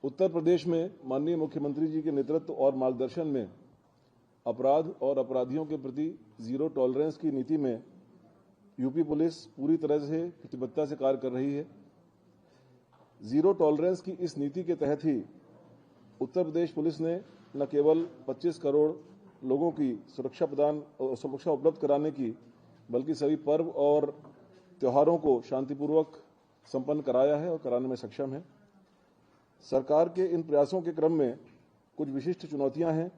उत्तर प्रदेश में माननीय मुख्यमंत्री जी के नेतृत्व और मार्गदर्शन में अपराध और अपराधियों के प्रति जीरो टॉलरेंस की नीति में यूपी पुलिस पूरी तरह से प्रतिबद्धता से कार्य कर रही है। जीरो टॉलरेंस की इस नीति के तहत ही उत्तर प्रदेश पुलिस ने न केवल 25 करोड़ लोगों की सुरक्षा उपलब्ध कराने की, बल्कि सभी पर्व और त्योहारों को शांतिपूर्वक संपन्न कराया है और कराने में सक्षम है। सरकार के इन प्रयासों के क्रम में कुछ विशिष्ट चुनौतियां हैं,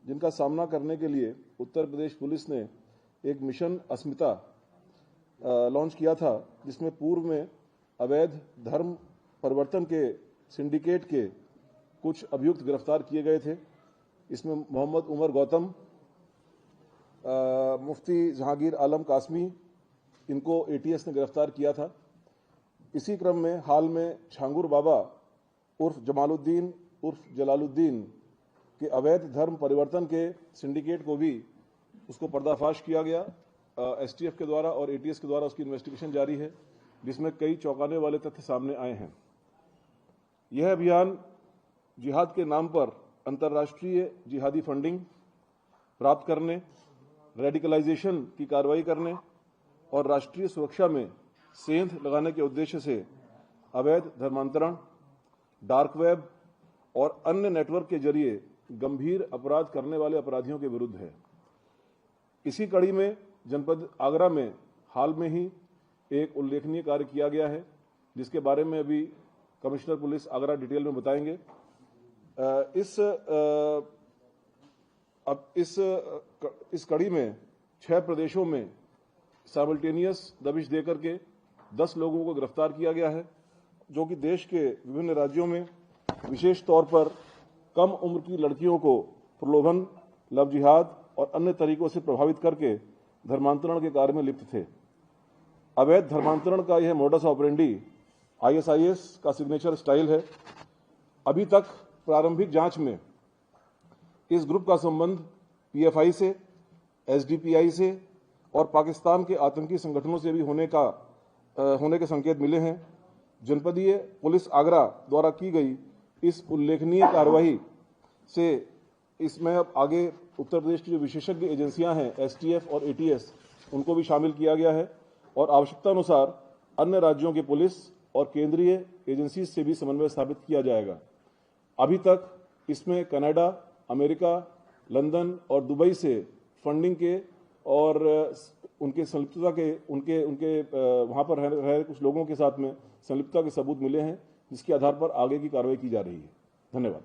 जिनका सामना करने के लिए उत्तर प्रदेश पुलिस ने एक मिशन अस्मिता लॉन्च किया था, जिसमें पूर्व में अवैध धर्म परिवर्तन के सिंडिकेट के कुछ अभियुक्त गिरफ्तार किए गए थे। इसमें मोहम्मद उमर गौतम, मुफ्ती जहांगीर आलम कासमी, इनको एटीएस ने गिरफ्तार किया था। इसी क्रम में हाल में छांगुर बाबा उर्फ जमालुद्दीन उर्फ जलालुद्दीन के अवैध धर्म परिवर्तन के सिंडिकेट को भी उसको पर्दाफाश किया गया। एसटीएफ के द्वारा और एटीएस के द्वारा उसकी इन्वेस्टिगेशन जारी है, जिसमें कई चौंकाने वाले तथ्य सामने आए हैं। यह अभियान जिहाद के नाम पर अंतर्राष्ट्रीय जिहादी फंडिंग प्राप्त करने, रेडिकलाइजेशन की कार्रवाई करने और राष्ट्रीय सुरक्षा में सेंध लगाने के उद्देश्य से अवैध धर्मांतरण, डार्क वेब और अन्य नेटवर्क के जरिए गंभीर अपराध करने वाले अपराधियों के विरुद्ध है। इसी कड़ी में जनपद आगरा में हाल में ही एक उल्लेखनीय कार्य किया गया है, जिसके बारे में अभी कमिश्नर पुलिस आगरा डिटेल में बताएंगे। इस कड़ी में 6 प्रदेशों में साइमल्टेनियस दबिश देकर के 10 लोगों को गिरफ्तार किया गया है, जो कि देश के विभिन्न राज्यों में विशेष तौर पर कम उम्र की लड़कियों को प्रलोभन, लव जिहाद और अन्य तरीकों से प्रभावित करके धर्मांतरण के कार्य में लिप्त थे। अवैध धर्मांतरण का यह मोडस ऑपरेंडी आईएसआईएस का सिग्नेचर स्टाइल है। अभी तक प्रारंभिक जांच में इस ग्रुप का संबंध पीएफआई से, एसडीपीआई से और पाकिस्तान के आतंकी संगठनों से भी होने के संकेत मिले हैं। जनपदीय पुलिस आगरा द्वारा की गई इस उल्लेखनीय कार्रवाई से इसमें अब आगे उत्तर प्रदेश की जो विशेषज्ञ एजेंसियां हैं, एसटीएफ और एटीएस, उनको भी शामिल किया गया है और आवश्यकता अनुसार अन्य राज्यों के पुलिस और केंद्रीय एजेंसी से भी समन्वय स्थापित किया जाएगा। अभी तक इसमें कनाडा, अमेरिका, लंदन और दुबई से फंडिंग के और उनके संलिप्तता के उनके वहां पर रह रहे कुछ लोगों के साथ में संलिप्तता के सबूत मिले हैं, जिसके आधार पर आगे की कार्रवाई की जा रही है। धन्यवाद।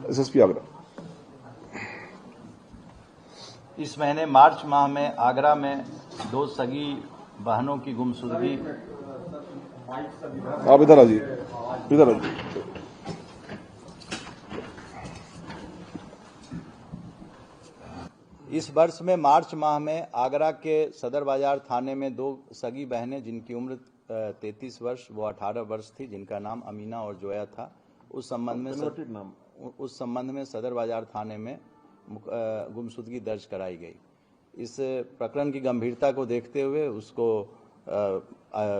एसएसपी आगरा। इस महीने मार्च माह में आगरा में 2 सगी बहनों की गुमशुदगी। आप इधर आ जाइए, इधर आ जाइए। इस वर्ष में मार्च माह में आगरा के सदर बाजार थाने में 2 सगी बहनें, जिनकी उम्र 33 वर्ष व 18 वर्ष थी, जिनका नाम अमीना और जोया था, उस संबंध में सदर बाजार थाने में गुमशुदगी दर्ज कराई गई। इस प्रकरण की गंभीरता को देखते हुए उसको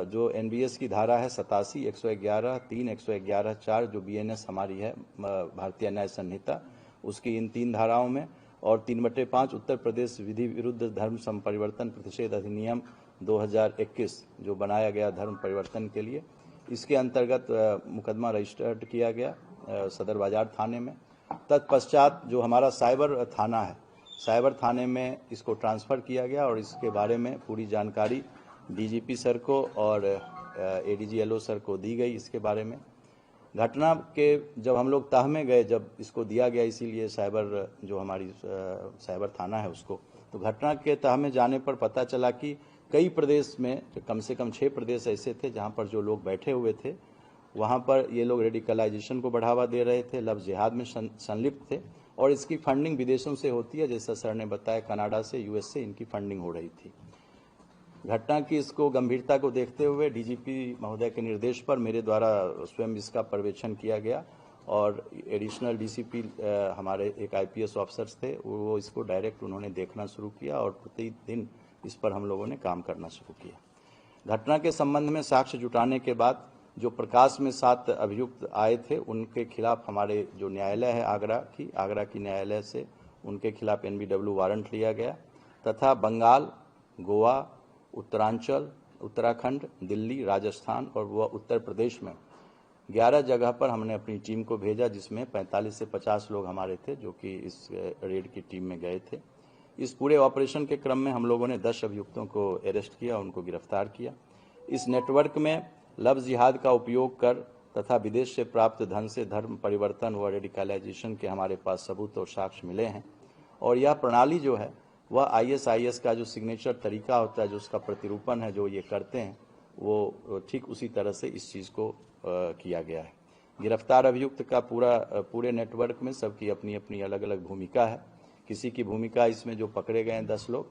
जो एनबीएस की धारा है 87, 111, 3, 111, 4 जो बीएनएस हमारी है भारतीय न्याय संहिता, उसकी इन 3 धाराओं में और 3/5 उत्तर प्रदेश विधि विरुद्ध धर्म संपरिवर्तन प्रतिषेध अधिनियम 2021 जो बनाया गया धर्म परिवर्तन के लिए, इसके अंतर्गत मुकदमा रजिस्टर्ड किया गया सदर बाजार थाने में। तत्पश्चात जो हमारा साइबर थाना है, साइबर थाने में इसको ट्रांसफ़र किया गया और इसके बारे में पूरी जानकारी डीजीपी सर को और एडीजीएलओ सर को दी गई। इसके बारे में घटना के जब हम लोग तह में गए, जब इसको दिया गया, इसीलिए साइबर जो हमारी साइबर थाना है उसको, तो घटना के तह में जाने पर पता चला कि कई प्रदेश में कम से कम 6 प्रदेश ऐसे थे जहां पर जो लोग बैठे हुए थे, वहां पर ये लोग रेडिकलाइजेशन को बढ़ावा दे रहे थे, लव जिहाद में संलिप्त थे और इसकी फंडिंग विदेशों से होती है, जैसा सर ने बताया कनाडा से, यूएस से इनकी फंडिंग हो रही थी। घटना की इसको गंभीरता को देखते हुए डीजीपी महोदय के निर्देश पर मेरे द्वारा स्वयं इसका पर्यवेक्षण किया गया और एडिशनल डीसीपी हमारे एक आईपीएस ऑफिसर्स थे, वो इसको डायरेक्ट उन्होंने देखना शुरू किया और प्रतिदिन इस पर हम लोगों ने काम करना शुरू किया। घटना के संबंध में साक्ष्य जुटाने के बाद जो प्रकाश में 7 अभियुक्त आए थे उनके खिलाफ हमारे जो न्यायालय है आगरा की न्यायालय से उनके खिलाफ NBW वारंट लिया गया तथा बंगाल, गोवा, उत्तरांचल, उत्तराखंड, दिल्ली, राजस्थान और वह उत्तर प्रदेश में 11 जगह पर हमने अपनी टीम को भेजा, जिसमें 45 से 50 लोग हमारे थे जो कि इस रेड की टीम में गए थे। इस पूरे ऑपरेशन के क्रम में हम लोगों ने 10 अभियुक्तों को अरेस्ट किया, उनको गिरफ्तार किया। इस नेटवर्क में लव जिहाद का उपयोग कर तथा विदेश से प्राप्त धन से धर्म परिवर्तन व रेडिकलाइजेशन के हमारे पास सबूत और साक्ष्य मिले हैं और यह प्रणाली जो है वह ISIS का जो सिग्नेचर तरीका होता है, जो उसका प्रतिरूपण है, जो ये करते हैं, वो ठीक उसी तरह से इस चीज़ को किया गया है। गिरफ्तार अभियुक्त का पूरे नेटवर्क में सबकी अपनी अपनी अलग अलग भूमिका है। किसी की भूमिका इसमें जो पकड़े गए हैं 10 लोग,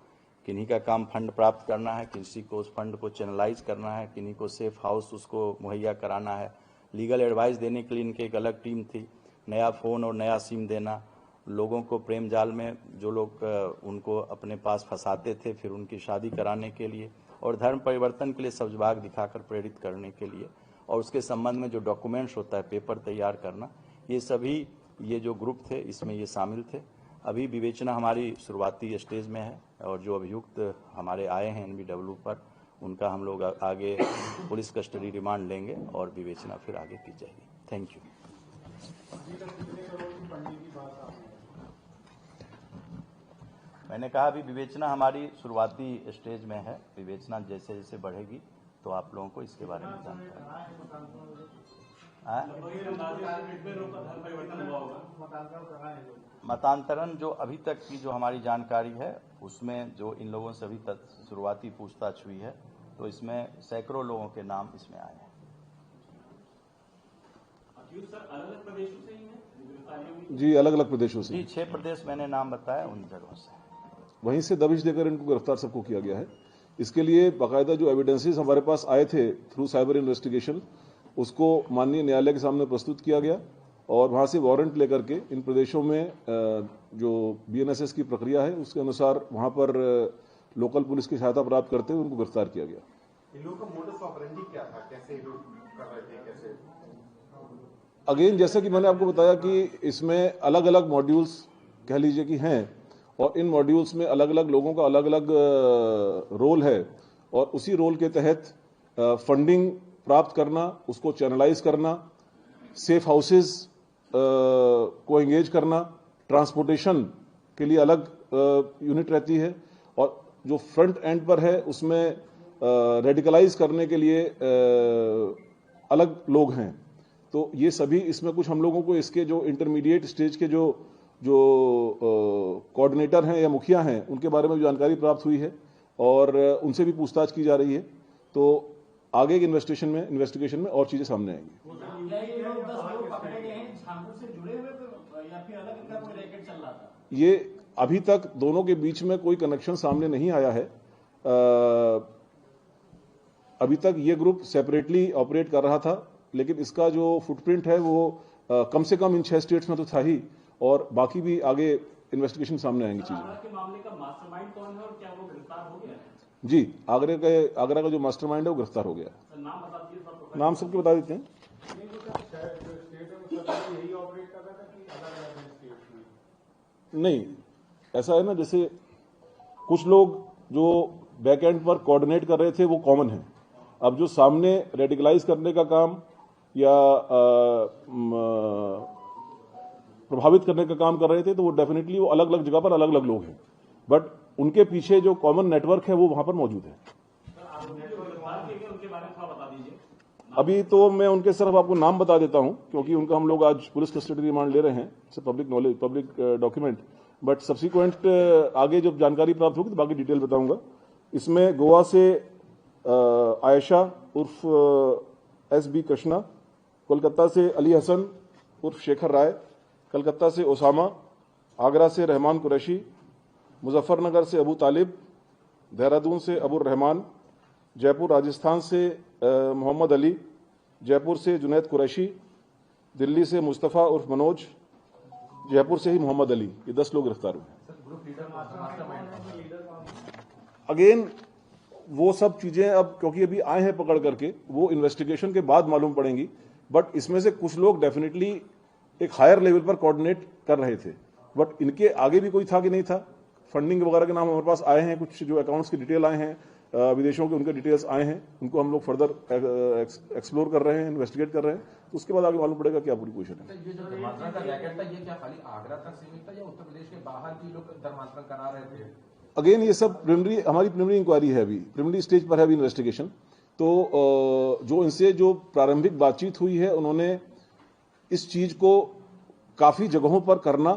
किन्हीं का काम फंड प्राप्त करना है, किसी को उस फंड को चैनलाइज करना है, किन्हीं को सेफ हाउस उसको मुहैया कराना है, लीगल एडवाइस देने के लिए इनकी एक अलग टीम थी, नया फ़ोन और नया सिम देना, लोगों को प्रेम जाल में जो लोग उनको अपने पास फंसाते थे फिर उनकी शादी कराने के लिए और धर्म परिवर्तन के लिए सब्जबाग दिखाकर प्रेरित करने के लिए और उसके संबंध में जो डॉक्यूमेंट्स होता है, पेपर तैयार करना, ये सभी ये जो ग्रुप थे इसमें ये शामिल थे। अभी विवेचना हमारी शुरुआती स्टेज में है और जो अभियुक्त हमारे आए हैं NBW पर उनका हम लोग आगे पुलिस कस्टडी रिमांड लेंगे और विवेचना फिर आगे की जाएगी। Thank you. मैंने कहा अभी विवेचना हमारी शुरुआती स्टेज में है, विवेचना जैसे जैसे बढ़ेगी तो आप लोगों को इसके बारे में जानकारी। मतांतरण जो अभी तक की जो हमारी जानकारी है उसमें जो इन लोगों से अभी तक शुरुआती पूछताछ हुई है तो इसमें सैकड़ों लोगों के नाम इसमें आए हैं। अलग-अलग प्रदेशों से ही हैं? जी, अलग-अलग प्रदेशों से। जी, 6 प्रदेश मैंने नाम बताया, उन जगहों से। वहीं से दबिश देकर इनको गिरफ्तार सबको किया गया है। इसके लिए बाकायदा जो एविडेंसेस हमारे पास आए थे थ्रू साइबर इन्वेस्टिगेशन, उसको माननीय न्यायालय के सामने प्रस्तुत किया गया और वहां से वारंट लेकर के इन प्रदेशों में जो BNSS की प्रक्रिया है उसके अनुसार वहां पर लोकल पुलिस की सहायता प्राप्त करते हुए उनको गिरफ्तार किया गया। इन लोगों का मोडस ऑपरेंडी क्या था, कैसे ये लोग कर रहे थे, कैसे? अगेन जैसा कि मैंने आपको बताया कि इसमें अलग अलग मॉड्यूल्स कह लीजिए कि हैं और इन मॉड्यूल्स में अलग अलग लोगों का अलग अलग रोल है और उसी रोल के तहत फंडिंग प्राप्त करना, उसको चैनलाइज करना, सेफ हाउसेज को एंगेज करना, ट्रांसपोर्टेशन के लिए अलग यूनिट रहती है और जो फ्रंट एंड पर है उसमें रेडिकलाइज करने के लिए अलग लोग हैं। तो ये सभी इसमें कुछ हम लोगों को इसके जो इंटरमीडिएट स्टेज के जो कोऑर्डिनेटर हैं या मुखिया हैं उनके बारे में जानकारी प्राप्त हुई है और उनसे भी पूछताछ की जा रही है। तो आगे के इन्वेस्टिगेशन में और चीजें सामने आएंगी। ये अभी तक दोनों के बीच में कोई कनेक्शन सामने नहीं आया है। अभी तक ये ग्रुप सेपरेटली ऑपरेट कर रहा था, लेकिन इसका जो फुटप्रिंट है वो कम से कम इन 6 स्टेट्स में तो था ही और बाकी भी आगे इन्वेस्टिगेशन सामने आएंगी चीजें। के मामले का मास्टरमाइंड कौन है और क्या वो गिरफ्तार हो गया है? जी, आगरा का जो मास्टरमाइंड है वो गिरफ्तार हो गया है। नाम बता दीजिए। नाम सबके बता देते हैं। नहीं, ऐसा है ना, जैसे कुछ लोग जो बैक एंड पर कोऑर्डिनेट कर रहे थे वो कॉमन है। अब जो सामने रेडिकलाइज करने का काम या प्रभावित करने का काम कर रहे थे तो वो डेफिनेटली वो अलग अलग जगह पर अलग अलग लोग हैं, बट उनके पीछे जो कॉमन नेटवर्क है वो वहां पर मौजूद है। अभी तो मैं उनके सिर्फ आपको नाम बता देता हूं क्योंकि उनका हम लोग आज पुलिस कस्टडी रिमांड ले रहे हैं, it's public knowledge, public document, but subsequent आगे जब जानकारी प्राप्त होगी तो बाकी डिटेल बताऊंगा। इसमें गोवा से आयशा उर्फ SB कृष्णा, कोलकाता से अली हसन उर्फ शेखर राय, कलकत्ता से ओसामा, आगरा से रहमान कुरैशी, मुजफ्फरनगर से अबू तालिब, देहरादून से अबुर रहमान, जयपुर राजस्थान से मोहम्मद अली, जयपुर से जुनैद कुरैशी, दिल्ली से मुस्तफ़ा उर्फ मनोज, जयपुर से ही मोहम्मद अली, ये 10 लोग गिरफ्तार हुए। अगेन वो सब चीजें अब क्योंकि अभी आए हैं पकड़ करके, वो इन्वेस्टिगेशन के बाद मालूम पड़ेंगी। बट इसमें से कुछ लोग डेफिनेटली एक हायर लेवल पर कोऑर्डिनेट कर रहे थे, बट इनके आगे भी कोई था कि नहीं था। फंडिंग वगैरह के नाम हमारे पास आए हैं, कुछ जो अकाउंट्स की डिटेल आए हैं विदेशों के, उनके डिटेल्स आए हैं, उनको हम लोग फर्दर एक्सप्लोर कर रहे हैं, इन्वेस्टिगेट कर रहे हैं, तो उसके बाद आगे मालूम पड़ेगा क्या पूरी पोजीशन है। ये जो धर्मांतरण का रैकेट था, ये क्या खाली आगरा तक सीमित था या उत्तर प्रदेश के बाहर भी लोग धर्मांतरण करा रहे थे? अगेन ये सब हमारी प्रिलिमिनरी इंक्वायरी है, अभी प्रिलिमिनरी स्टेज पर है अभी इन्वेस्टिगेशन। तो जो इनसे जो प्रारंभिक बातचीत हुई है, उन्होंने इस चीज को काफी जगहों पर करना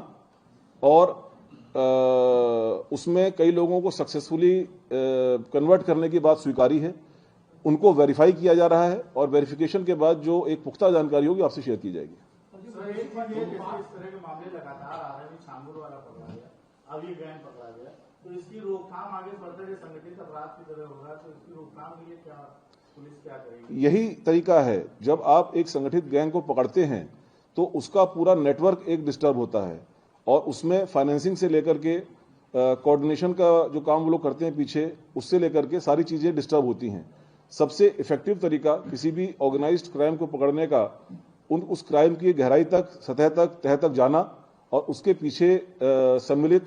और उसमें कई लोगों को सक्सेसफुली कन्वर्ट करने की बात स्वीकारी है। उनको वेरीफाई किया जा रहा है और वेरिफिकेशन के बाद जो एक पुख्ता जानकारी होगी आपसे शेयर की जाएगी। इस तरह के मामले लगातार आ रहे हैं, छांगुर वाला पकड़ा गया, अब ये गैंग पकड़ा गया, तो इसकी रोकथाम आगे बढ़ते हुए संगठित अपराध की तरह होगा, तो इसकी रोकथाम के लिए क्या पुलिस क्या करेगी? यही तरीका है, जब आप एक संगठित गैंग को पकड़ते हैं तो उसका पूरा नेटवर्क एक डिस्टर्ब होता है और उसमें फाइनेंसिंग से लेकर के कोऑर्डिनेशन का जो काम वो लोग करते हैं पीछे, उससे लेकर के सारी चीजें डिस्टर्ब होती हैं। सबसे इफेक्टिव तरीका किसी भी ऑर्गेनाइज्ड क्राइम को पकड़ने का उस क्राइम की गहराई तक, सतह तक, तह तक जाना और उसके पीछे सम्मिलित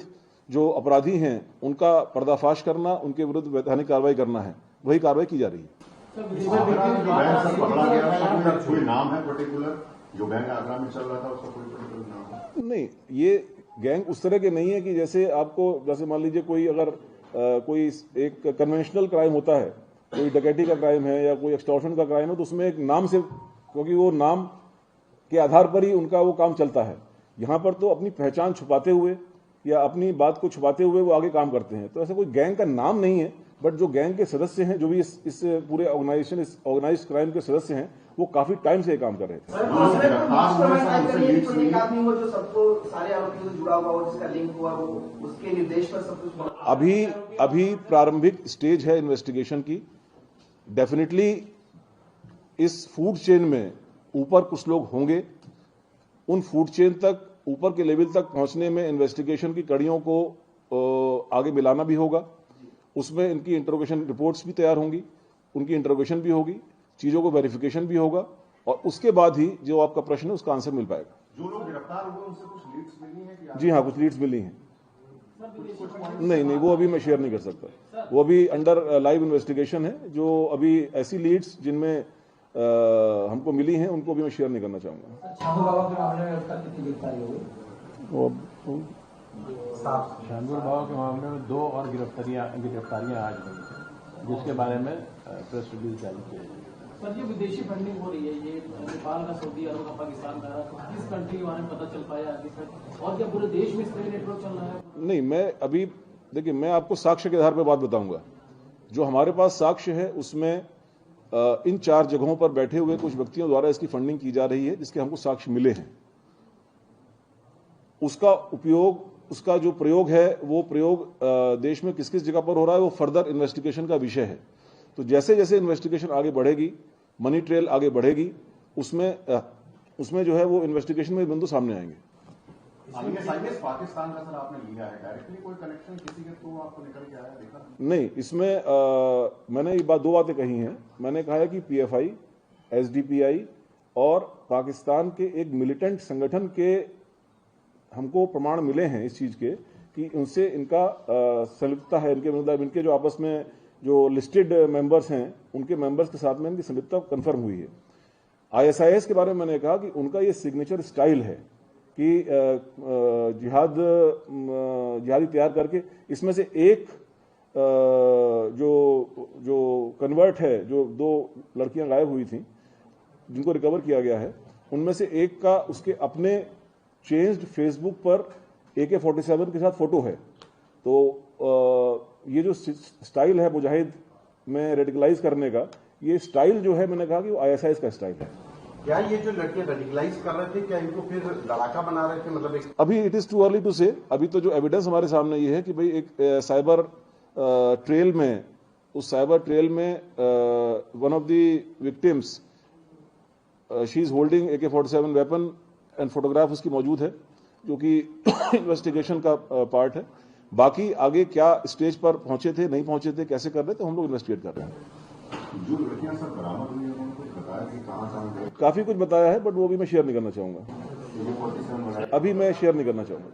जो अपराधी हैं उनका पर्दाफाश करना, उनके विरुद्ध वैधानिक कार्रवाई करना है। वही कार्रवाई की जा रही है। पकड़ा गया है, कोई नाम है पर्टिकुलर जो गैंग आगरा में चल रहा था, उसका कोई पर्टिकुलर नाम है? नहीं, ये गैंग उस तरह के नहीं है कि जैसे मान लीजिए कोई अगर कोई एक कन्वेंशनल क्राइम होता है, कोई डकैती का क्राइम है या कोई एक्सटॉर्शन का क्राइम है, तो उसमें एक नाम से, क्योंकि वो नाम के आधार पर ही उनका वो काम चलता है। यहाँ पर तो अपनी पहचान छुपाते हुए या अपनी बात को छुपाते हुए वो आगे काम करते हैं। तो ऐसा कोई गैंग का नाम नहीं है, बट जो गैंग के सदस्य हैं, जो भी इस पूरे ऑर्गेनाइजेशन, इस ऑर्गेनाइज्ड क्राइम के सदस्य हैं, वो काफी टाइम से ये काम कर रहे थे। अभी प्रारंभिक स्टेज है इन्वेस्टिगेशन की। डेफिनेटली इस फूड चेन में ऊपर कुछ लोग होंगे। उन फूड चेन तक, ऊपर के लेवल तक पहुंचने में इन्वेस्टिगेशन की कड़ियों को आगे मिलाना भी होगा। उसमें इनकी इंटरोगेशन रिपोर्ट्स भी तैयार होंगी, उनकी इंटरोगेशन भी होगी, चीजों को वेरिफिकेशन भी होगा और उसके बाद ही जो आपका प्रश्न है उसका आंसर मिल पाएगा। जो लोग गिरफ्तार हुए उनसे कुछ लीड्स मिली है कि? जी हाँ, कुछ लीड्स मिली हैं। नहीं, वो अभी मैं शेयर नहीं कर सकता। वो अभी अंडर लाइव इन्वेस्टिगेशन है। जो अभी ऐसी लीड्स जिनमें हमको मिली हैं, उनको भी मैं शेयर नहीं करना चाहूंगा। छांगुर बाबा के मामले में 2 और गिरफ्तारियां आज हुई, जिसके बारे में प्रेस रिलीज जारी किया गया। सर, ये विदेशी फंडिंग हो रही है, ये नेपाल का, सऊदी अरब का, पाकिस्तान का, किस कंट्री के बारे में पता चल पाया आगे तक, और क्या पूरे देश में इस तरह नेटवर्क चल रहा है? नहीं, मैं अभी देखिए, मैं आपको साक्ष्य के आधार पर बात बताऊंगा। जो हमारे पास साक्ष्य है उसमें इन 4 जगहों पर बैठे हुए कुछ व्यक्तियों द्वारा इसकी फंडिंग की जा रही है, जिसके हमको साक्ष्य मिले हैं। उसका जो प्रयोग है, वो प्रयोग देश में किस किस जगह पर हो रहा है, वो फर्दर इन्वेस्टिगेशन का विषय है। तो जैसे जैसे इन्वेस्टिगेशन आगे बढ़ेगी, मनी ट्रेल आगे बढ़ेगी, उसमें जो है वो इन्वेस्टिगेशन में बिंदु सामने आएंगे। पाकिस्तान का सर आपने लिया है, डायरेक्टली कोई कनेक्शन किसी के थ्रू आपको निकल के आया, देखा? नहीं, इसमें मैंने ये 2 बातें कही हैं। मैंने कहा है कि PFI, SDPI और पाकिस्तान के एक मिलिटेंट संगठन के हमको प्रमाण मिले हैं इस चीज के कि उनसे इनका संलिप्तता है, इनके जो आपस में जो लिस्टेड मेंबर्स हैं, उनके मेंबर्स के साथ में इनकी संलिप्तता कंफर्म हुई है। ISIS के बारे में मैंने कहा कि उनका ये सिग्नेचर स्टाइल है कि जिहादी तैयार करके, इसमें से एक जो कन्वर्ट है, जो 2 लड़कियां गायब हुई थी जिनको रिकवर किया गया है, उनमें से एक का उसके अपने चेंज्ड फेसबुक पर AK-47 के साथ फोटो है। तो ये जो स्टाइल है मुजाहिद में रेडिकलाइज करने का, ये स्टाइल जो है, मैंने कहा कि वो ISIS का स्टाइल है। क्या ये जो लड़के रेडिकलाइज कर रहे थे, क्या इनको फिर लड़ाका बना रहे थे? मतलब अभी it is too early to say. अभी तो जो एविडेंस हमारे सामने ये है कि भाई एक साइबर ट्रेल में, उस साइबर ट्रेल में one of the victims, she is holding AK-47 weapon and photograph उसकी मौजूद है, जो कि इन्वेस्टिगेशन का पार्ट है। बाकी आगे क्या स्टेज पर पहुंचे थे, नहीं पहुंचे थे, कैसे कर रहे थे, हम लोग इन्वेस्टिगेट कर रहे हैं। जो लड़कियां सब बरामद हुई उन्होंने कुछ बताया कि कहाँ काफी कुछ बताया है, बट वो भी मैं शेयर नहीं करना चाहूंगा, अभी मैं शेयर नहीं करना चाहूंगा।